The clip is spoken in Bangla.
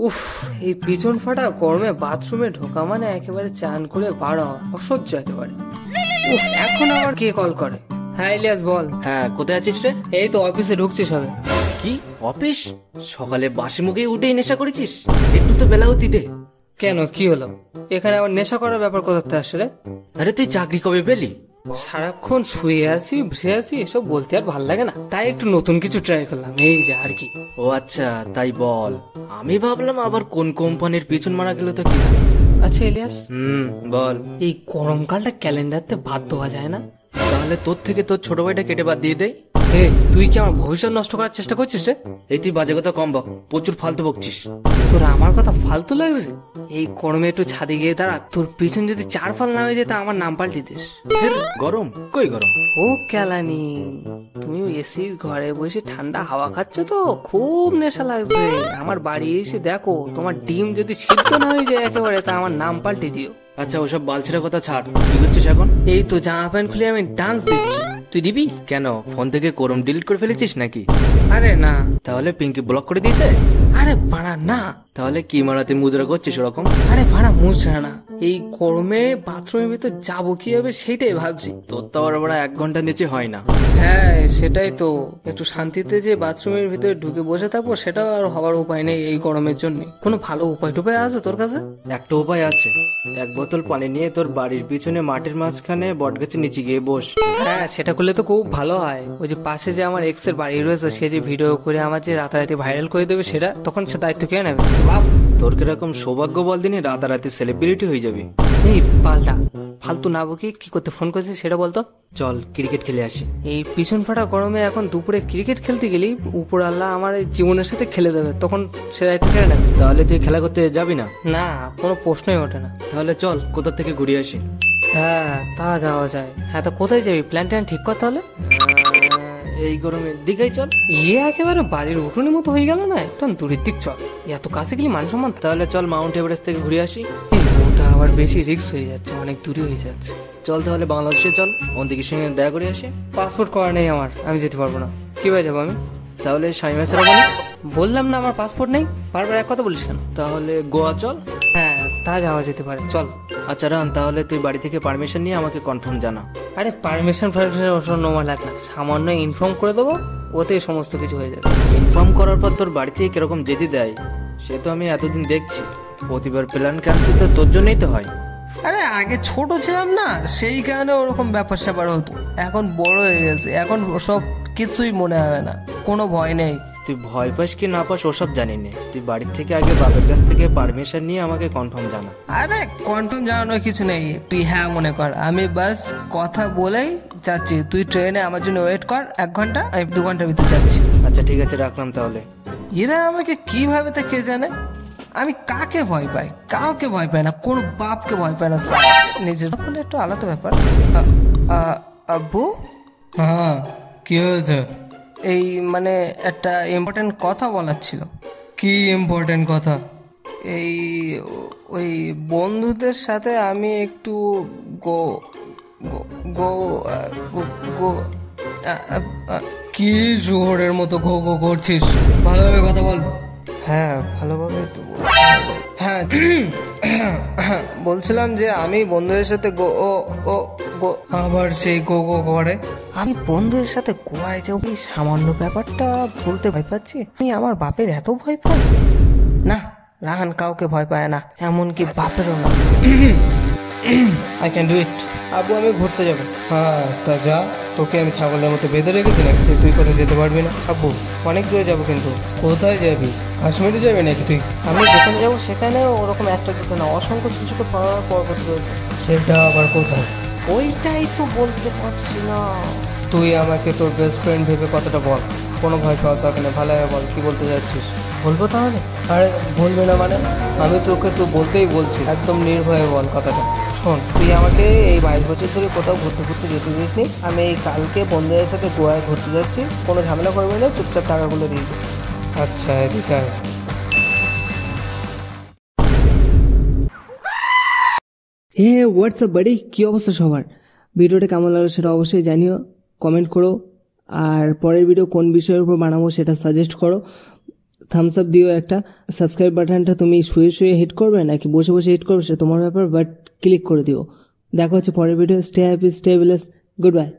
উফ, এই পিছন ফাটা গরমে বাথরুমে ঢোকা মানে একেবারে চান করে বার হওয়া অসহ্য একেবারে। উফ, এখন আবার কে কল করে? হ্যাঁ ইলিয়াস বল। হ্যাঁ, কোথায় আছিস রে? এই তো অফিসে ঢুকছি সবে। কি অফিস? সকালে বাসি মুখে উঠেই নেশা করেছিস? একটু তো বেলা হতি দে। কেন, কি হলো? এখানে আবার নেশা করার ব্যাপার কোথাতে আসছে রে? আরে তুই চাকরি কবে পেলি? সারাক্ষণ শুয়ে আছি বসে আছি এসব বলতে আর ভাল লাগে না, তাই একটু নতুন কিছু ট্রাই করলাম, এই যে আর কি। ও আচ্ছা, তাই বল। আমি ভাবলাম আবার কোন কোম্পানির পিছন মারা গেল তো কি। আচ্ছা ইলিয়াস, বল। এই গরমকালটা ক্যালেন্ডারতে বাদ দেওয়া যায় না? তাহলে তোর থেকে তোর ছোট ভাইটা কেটে বাদ দিয়ে দেয়। তুই কি আমার ভবিষ্যৎ নষ্ট করার চেষ্টা করছিস রে? এই তুই বাজে কথা কম বক, প্রচুর ফালতু বকছিস। তোর আমার কথা ফালতু লাগছে? এই গরমে একটু ছাদে গিয়ে দাঁড়া, তোর পিছন যদি 4 ফাল না হয়ে যেত আমার নাম পাল্টে দিস। গরম কই গরম? ও কেলানি, তুমি এসির ঘরে বসে ঠান্ডা হাওয়া খাচ্ছ তো খুব নেশা লাগছে। আমার বাড়ি এসে দেখো, তোমার ডিম যদি সিদ্ধ না হয়ে যায় একেবারে, তা আমার নাম পাল্টে দিও। আচ্ছা, ওসব বালছেরা কথা ছাড়, কি করছিস এখন? এই তো জামা প্যান্ট খুলে আমি ডান্স দিচ্ছি, তুই দিবি? কেন, ফোন থেকে কোরম ডিলিট করে ফেলেছিস নাকি? আরে না। তাহলে পিঙ্কি ব্লক করে দিয়েছে? আরে পাড়া না। তাহলে কি মারাতে মুজরা করছিস ওরকম? আরে ভাড়া মুছরা না, এই গরমে বাথরুমের ভিতর যাবো কিভাবে সেইটাই ভাবছি। তোর তো আবার 1 ঘন্টা নিচে হয় না। হ্যাঁ সেটাই তো, একটু শান্তিতে যে বাথরুমের ভিতরে ঢুকে বসে থাকবো সেটাও আর হওয়ার উপায় নেই এই গরমের জন্য। কোনো ভালো উপায় টুপায় আছে তোর কাছে? একটা উপায় আছে, 1 বোতল পানি নিয়ে তোর বাড়ির পিছনে মাঠের মাঝখানে বটগাছের নিচে গিয়ে বস। হ্যাঁ সেটা করলে তো খুব ভালো হয়। ওই যে পাশে যে আমার এক্স এর বাড়ি রয়েছে, সে যে ভিডিও করে আমার যে রাতারাতি ভাইরাল করে দেবে, সেটা তখন সে দায়িত্ব কে নেবে? তোর কিরকম সৌভাগ্য বল দিনে রাতারাতি সেলিব্রিটি হয়ে যাবি। এই পাল্টা ফালতু না বকি, কি করতে ফোন করেছিস সেটা বলতো। চল ক্রিকেট খেলে আসি। এই পিছন ফাটা গরমে এখন দুপুরে ক্রিকেট খেলতে গেলেই উপর আল্লাহ আমার এই জীবনের সাথে খেলে দেবে, তখন সে দায়িত্ব কে নেবে? তাহলে তুই খেলা করতে যাবি না? না, কোনো প্রশ্নই ওঠে না। তাহলে চল কোথা থেকে ঘুরে আসি। হ্যাঁ তা যাওয়া যায়। হ্যাঁ তো কোথায় যাবি, প্ল্যান ট্যান ঠিক করতে হলে? এই গরমে দিঘায় চল। ইয়ে একেবারে বাড়ির উঠোনের মতো হয়ে গেল না, একটু দূরের দিক চল, এত কাছে গেলে মান সম্মান। তাহলে চল মাউন্ট এভারেস্ট থেকে ঘুরে আসি। ওটা আবার বেশি রিস্ক হয়ে যাচ্ছে, অনেক দূরে হয়ে যাচ্ছে। চল তাহলে বাংলাদেশে চল, অন্তিকের সঙ্গে দেখা করে আসি। পাসপোর্ট করা নেই আমার, আমি যেতে পারবো না। কিভাবে যাবো আমি? তাহলে শামিমা ছাড়া বলি। বললাম না আমার পাসপোর্ট নেই, বারবার এক কথা বলিস কেন? তাহলে গোয়া চল। হ্যাঁ তা যাওয়া যেতে পারে, চল। আচ্ছা রান, তাহলে তুই বাড়ি থেকে পারমিশন নিয়ে আমাকে কনফার্ম জানা। আরে পারমিশন ওসব নোমা লাগে না, সামান্য ইনফর্ম করে দেবো, ওতে সমস্ত কিছু হয়ে যাবে। ইনফর্ম করার পর তোর বাড়ি থেকে কিরকম যেতে দেয় সে তো আমি এতদিন দেখছি। প্রতিবার প্ল্যান ক্যান্সেল তো তোর জন্যই তো হয়। আরে আগে ছোট ছিলাম না, সেই কারণে ওরকম ব্যাপার স্যাপার হতো। এখন বড় হয়ে গেছে, এখন ওসব কিছুই মনে হবে না, কোনো ভয় নেই। তুই ভয় পাস কি না পাস ওসব জানি না, তুই বাড়ির থেকে আগে বাবার কাছ থেকে পারমিশন নিয়ে আমাকে কনফার্ম জানা। আরে কনফার্ম জানানোর কিছু নেই, তুই হ্যাঁ মনে কর, আমি বাস কথা বলেই যাচ্ছি। তুই ট্রেনে আমার জন্য ওয়েট কর 1 ঘন্টা, আমি 2 ঘন্টার ভিতরে যাচ্ছি। আচ্ছা ঠিক আছে, রাখলাম তাহলে। এরা আমাকে কিভাবে তা কে জানে? আমি কাকে ভয় পাই? কাউকে ভয় পাই না, কোনো বাপকে ভয় পাই না। নিজের বলে একটু আলাদা ব্যাপার। আব্বু? হ্যাঁ কি হয়েছে? এই মানে একটা ইম্পর্টেন্ট কথা বলার ছিল। কি ইম্পর্টেন্ট কথা? এই ওই বন্ধুদের সাথে আমি একটু গো গো গো গো কি জোরের মতো গো গো করছিস? ভালোভাবে কথা বল। হ্যাঁ ভালোভাবে তো বল। হ্যাঁ বলছিলাম যে আমি বন্ধুদের সাথে গো ও ও গো, আবার সেই গো গো করে। আমি বন্ধুদের সাথে গোয়ায় যাবো, এই সামান্য ব্যাপারটা বলতে ভয় পাচ্ছি। আমি আমার বাপের এত ভয় পাই না, রাহান কাউকে ভয় পায় না, এমনকি বাপেরও না। I can do it. আব্বু আমি ঘুরতে যাবো। হ্যাঁ তা যা, তোকে আমি ছাগলের মতো বেঁধে রেখেছি নাকি তুই কোথায় যেতে পারবি না? আব্বু অনেক দূরে যাবো। কিন্তু কোথায় যাবি? কাশ্মীরে যাবি নাকি তুই? আমি যেখানে যাবো সেখানে ওরকম একটা দুটো না, অসংখ্য ছোট ছোট পাহাড় পর্বত রয়েছে। সেটা আবার কোথায়? ওইটাই তো বলতে পারছি না। তুই আমাকে তোর বেস্ট ফ্রেন্ড ভেবে কথাটা বল, কোনো ভয় পাওয়ার দরকার নেই, ভালো বল কি বলতে যাচ্ছিস। বলবো তাহলে? আরে বলবে না মানে? আমি তোকে তো বলতেই বলছি, একদম নির্ভয়ে বল কথাটা। শোন, তুই আমাকে এই 22 বছর ধরে কোথাও ঘুরতে ঘুরতে যেতে দিসনি। আমি এই কালকে বন্ধুদের সাথে গোয়ায় ঘুরতে যাচ্ছি, কোনো ঝামেলা করবে না, চুপচাপ টাকাগুলো দিয়ে দিই। আচ্ছা এদিকে আয়। হোয়াটসঅ্যাপ বাড়ি, কি অবস্থা সবার? ভিডিওটা কেমন লাগলো সেটা অবশ্যই জানিও, কমেন্ট করো। আর পরের ভিডিও কোন বিষয়ের উপর বানাবো সেটা সাজেস্ট করো। থামস আপ দিও একটা। সাবস্ক্রাইব বাটনটা তুমি শুয়ে শুয়ে হিট করবে নাকি বসে বসে হিট করবে সেটা তোমার ব্যাপার, বাট ক্লিক করে দিও। দেখা হচ্ছে পরের video. Stay happy, stay bless, good bye.